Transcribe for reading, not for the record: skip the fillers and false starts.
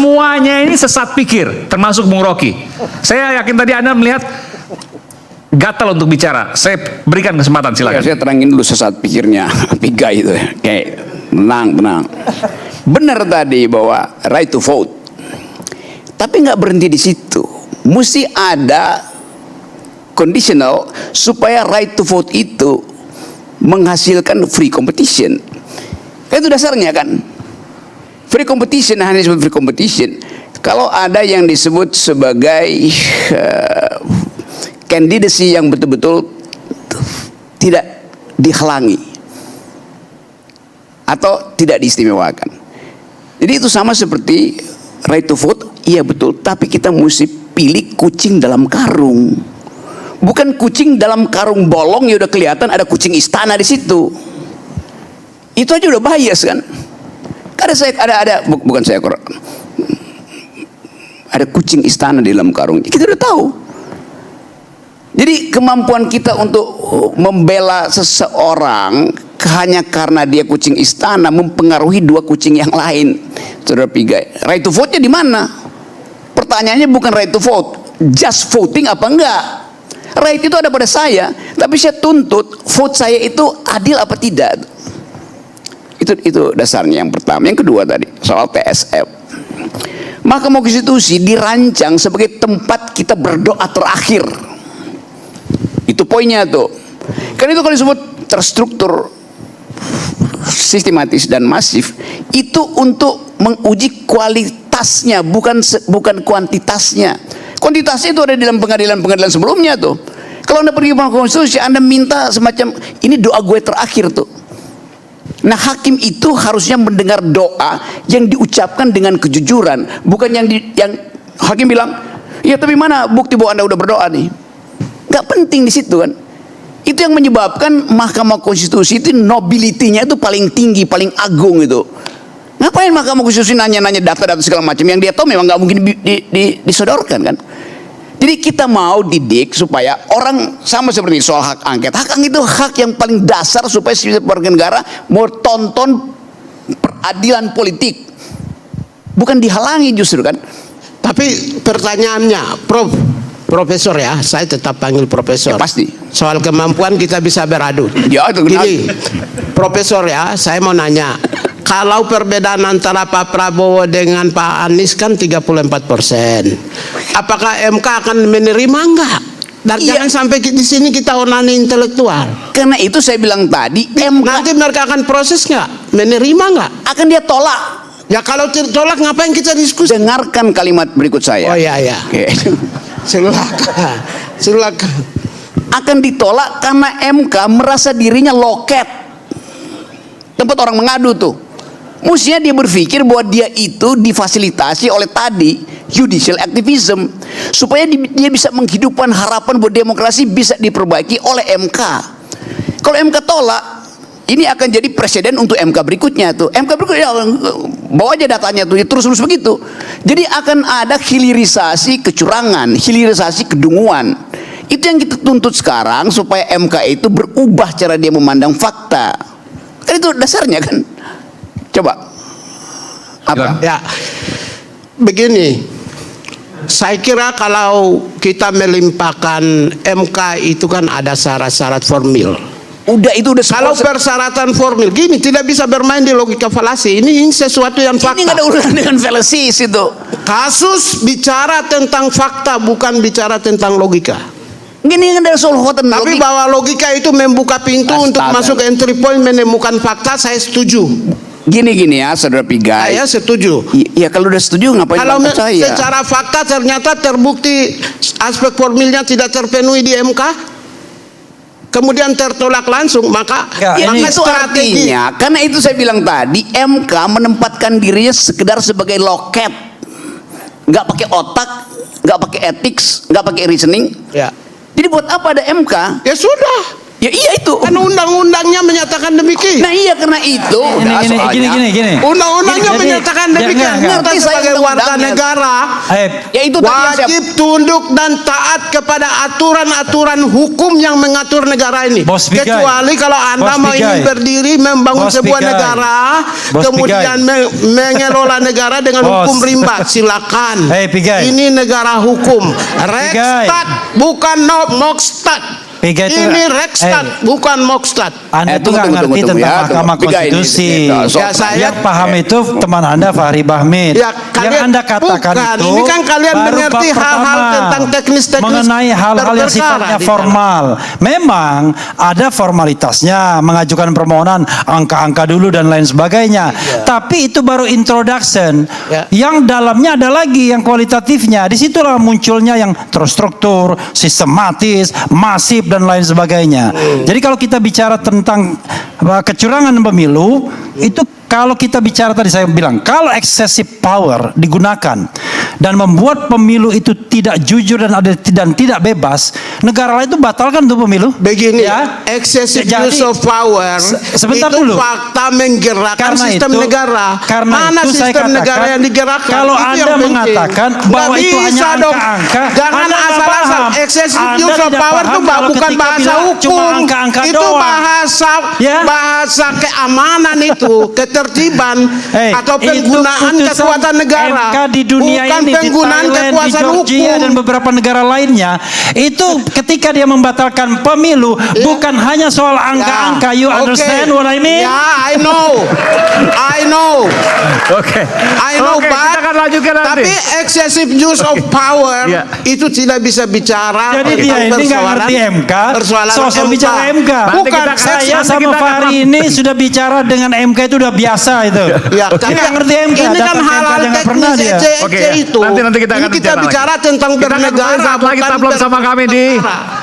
Semuanya ini sesat pikir, termasuk Bung Rocky. Saya yakin tadi Anda melihat gatal untuk bicara. Saya berikan kesempatan, silakan. Ya, saya terangin dulu sesat pikirnya Pigai itu. Kayak tenang. Benar tadi bahwa right to vote. Tapi nggak berhenti di situ. Mesti ada conditional supaya right to vote itu menghasilkan free competition. Itu dasarnya kan. Free competition, hanya disebut free competition kalau ada yang disebut sebagai candidacy yang betul-betul tidak dihalangi atau tidak diistimewakan. Jadi itu sama seperti right to vote, iya betul, tapi kita mesti pilih kucing dalam karung. Bukan kucing dalam karung bolong ya udah kelihatan ada kucing istana di situ. Itu aja udah bias kan? Ada kucing istana di dalam karung. Kita udah tahu. Jadi kemampuan kita untuk membela seseorang hanya karena dia kucing istana mempengaruhi dua kucing yang lain. Saudara Pigai, right to vote-nya di mana? Pertanyaannya bukan right to vote, just voting apa enggak? Right itu ada pada saya, tapi saya tuntut vote saya itu adil apa tidak. Itu dasarnya yang pertama. Yang kedua tadi soal TSF. Mahkamah Konstitusi dirancang sebagai tempat kita berdoa terakhir. Itu poinnya tuh. Karena itu kalau disebut terstruktur, sistematis dan masif, itu untuk menguji kualitasnya, bukan kuantitasnya. Kuantitasnya itu ada di dalam pengadilan sebelumnya tuh. Kalau Anda pergi ke Mahkamah Konstitusi, Anda minta semacam ini doa gue terakhir tuh. Nah, hakim itu harusnya mendengar doa yang diucapkan dengan kejujuran, bukan yang hakim bilang, ya tapi mana bukti bahwa Anda udah berdoa nih? Gak penting di situ kan. Itu yang menyebabkan Mahkamah Konstitusi itu nobility-nya itu paling tinggi, paling agung itu. Ngapain Mahkamah Konstitusi nanya-nanya data-data segala macam yang dia tahu memang nggak mungkin disodorkan kan? Jadi kita mau didik supaya orang sama seperti soal hak angket. Hak angket itu hak yang paling dasar supaya setiap warga negara mau tonton peradilan politik, bukan dihalangi justru kan. Tapi pertanyaannya, Profesor ya, saya tetap panggil Profesor. Ya, pasti. Soal kemampuan kita bisa beradu. Ya, itu gini, Profesor ya, saya mau nanya. Kalau perbedaan antara Pak Prabowo dengan Pak Anies kan 34%. Apakah MK akan menerima enggak? Dan jangan sampai di sini kita onani intelektual. Karena itu saya bilang tadi, MK nanti mereka akan proses enggak? Menerima enggak? Akan dia tolak. Ya kalau tolak ngapain kita diskusi? Dengarkan kalimat berikut saya. Oh iya. Oke. Silakan. Akan ditolak karena MK merasa dirinya loket, tempat orang mengadu tuh. Mestinya dia berpikir bahwa dia itu difasilitasi oleh tadi judicial activism supaya dia bisa menghidupkan harapan bahwa demokrasi bisa diperbaiki oleh MK. Kalau MK tolak, ini akan jadi presiden untuk MK berikutnya tuh. MK berikutnya bawa aja datanya tuh, terus begitu. Jadi akan ada hilirisasi kecurangan, hilirisasi kedunguan. Itu yang kita tuntut sekarang supaya MK itu berubah cara dia memandang fakta. Kan itu dasarnya kan. Coba apa? Ya, begini, saya kira kalau kita melimpahkan MK itu kan ada syarat-syarat formil. Udah kalau persyaratan formil gini tidak bisa bermain di logika falasi. Ini sesuatu yang fakta. Ini nggak ada urusan dengan fallacies itu. Kasus bicara tentang fakta, bukan bicara tentang logika. Gini kan ada soal hotel. Tapi bahwa logika itu membuka pintu untuk masuk entry point menemukan fakta, saya setuju. Gini ya, Saudara Pigai. Saya setuju. Ya kalau udah setuju ngapain kalau percaya? Secara fakta ternyata terbukti aspek formilnya tidak terpenuhi di MK, kemudian tertolak langsung, maka itu strategi. Artinya, karena itu saya bilang tadi, MK menempatkan dirinya sekedar sebagai loket, nggak pakai otak, nggak pakai ethics, nggak pakai reasoning. Ya. Jadi buat apa ada MK? Ya sudah. Ya iya itu. Kan undang-undangnya menyatakan demikian. Nah iya karena itu. Gini. Undang-undangnya Jadi, menyatakan demikian. enggak. Kita Ngerti saya sebagai warga undang-undangnya. negara Ya itu tadi yang saya- wajib tunduk dan taat kepada aturan-aturan hukum yang mengatur negara ini. Bos Pigai. Kecuali kalau Anda Bos mau ingin Pigai. berdiri membangun Bos sebuah Pigai. negara, Bos kemudian mengelola negara dengan Bos. hukum rimba, silakan. Hei, Pigai. Ini negara hukum. Pigai. Rekstat bukan Mokstat. Pigai itu Ini nggak- Rekstat bukan Mokstat. Anda tuh tunggu, nggak ngerti tunggu, tentang ya. Mahkamah Pigai ini, Konstitusi. Ya, saya- yang paham itu teman Anda Fahri Bahmid. Ya, yang Anda katakan bukan. itu Ini kan kalian baru mengerti bab hal-hal pertama. tentang teknis-teknis mengenai hal-hal yang berperkara sifatnya di formal. Memang ada formalitasnya, mengajukan permohonan, angka-angka dulu dan lain sebagainya. Tapi itu baru introduction. Ya. Yang dalamnya ada lagi yang kualitatifnya. Disitulah munculnya yang terstruktur, sistematis, masif dan lain sebagainya. Jadi kalau kita bicara tentang kecurangan pemilu, itu kalau kita bicara tadi saya bilang, kalau excessive power digunakan dan membuat pemilu itu tidak jujur dan tidak bebas, negara lain itu batalkan tuh pemilu. Begini, Ya. excessive Jadi, use of power sebentar itu dulu. fakta menggerakkan Karena sistem itu- negara. karena Mana itu saya sistem katakan, negara yang digerakkan? kalau Itu yang Anda penting. mengatakan bahwa Nggak itu hanya bisa dong. angka-angka, Jangan Anda nggak asal-asal. paham. Excessive Anda use of tidak power paham itu kalau bukan ketika bahasa bilang hukum. cuma angka-angka Itu doang. bahasa Ya. keamanan itu, ketertiban atau itu penggunaan putusan kekuatan negara. MK di dunia bukan ini, penggunaan di Thailand, di kekuasaan Georgia hukum. dan beberapa negara lainnya, itu ketika dia membatalkan pemilu bukan hanya soal angka-angka. You Oke. understand what I mean? Ya, I know. Oke. I know, Oke, but kita akan lanjutkan nanti. tapi excessive use of power Ya. itu tidak bisa bicara Jadi dia tentang ini nggak ngerti MK, sosok bicara MK. Nanti Bukan kita- Saya nanti sama kita akan- Fahri ini sudah bicara dengan MK itu udah biasa itu. Ya, Dia nggak ngerti MK. ini kan dapat MK hal-hal aja nggak pernah teknis dia. Oke, ece ya. itu. Nanti kita akan Ini kita bicara bicara lagi. tentang Kita akan bernegara. kembali saat lagi, bukan tetaplah bersama kami di berperkara.